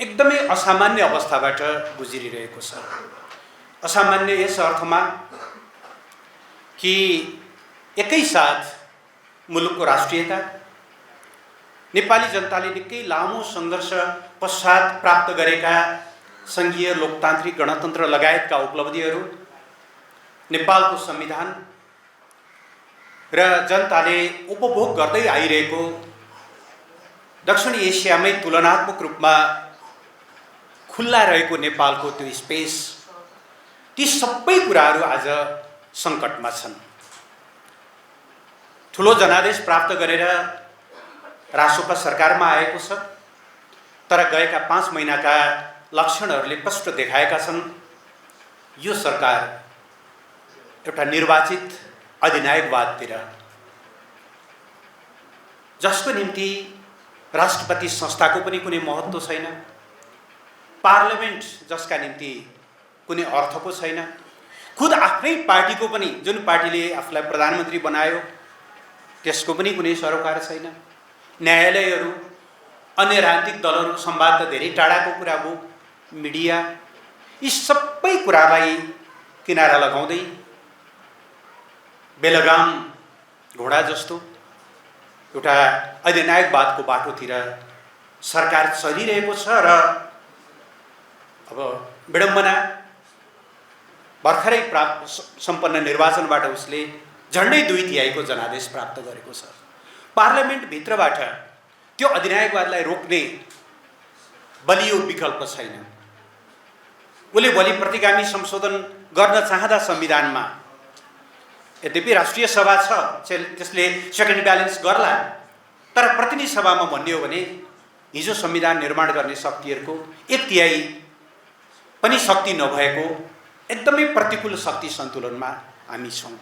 एकदमै असामान्य अवस्थाबाट गुज्रिरहेको छ। असामान्य यस अर्थमा कि एकैसाथ मुलुकको राष्ट्रियता, नेपाली जनताले निकै लामो सङ्घर्ष पश्चात प्राप्त गरेका सङ्घीय लोकतान्त्रिक गणतन्त्र लगायतका उपलब्धिहरू, नेपालको संविधान र जनताले उपभोग गर्दै आइरहेको दक्षिण एसियामै तुलनात्मक रूपमा खुल्ला रहेको नेपालको त्यो स्पेस, ती सबै कुराहरू आज सङ्कटमा छन्। ठुलो जनादेश प्राप्त गरेर रासोपा सरकारमा आएको छ, तर गएका 5 महिनाका लक्षणहरूले स्पष्ट देखाएका छन् यो सरकार एउटा निर्वाचित अधिनायकवादतिर, जसको निम्ति राष्ट्रपति संस्थाको पनि कुनै महत्त्व छैन, पार्लियामेन्ट जसका निम्ति कुनै अर्थको छैन, खुद आफ्नै पार्टीको पनि, जुन पार्टीले आफूलाई प्रधानमन्त्री बनायो त्यसको पनि कुनै सरोकार छैन, न्यायालयहरू, अन्य राजनीतिक दलहरू, संवाद त धेरै टाढाको कुरा हो, मिडिया, यी सबै कुरालाई किनारा लगाउँदै बेलगाम घोडा जस्तो एउटा अधिनायकवादको बाटोतिर सरकार चलिरहेको छ। र अब विडम्बना, भर्खरै सम्पन्न निर्वाचनबाट उसले झन्डै 2/3 जनादेश प्राप्त गरेको छ। पार्लियामेन्टभित्रबाट त्यो अधिनायकवादलाई रोक्ने बलियो विकल्प छैन। उसले भोलि प्रतिगामी संशोधन गर्न चाहँदा संविधानमा, यद्यपि राष्ट्रिय सभा छ, त्यसले सेकेन्ड ब्यालेन्स गर्ला, तर प्रतिनिधि सभामा भन्ने हो भने हिजो संविधान निर्माण गर्ने शक्तिहरूको 1/3 पनि शक्ति नभएको एकदमै प्रतिकूल शक्ति सन्तुलनमा हामी छौँ।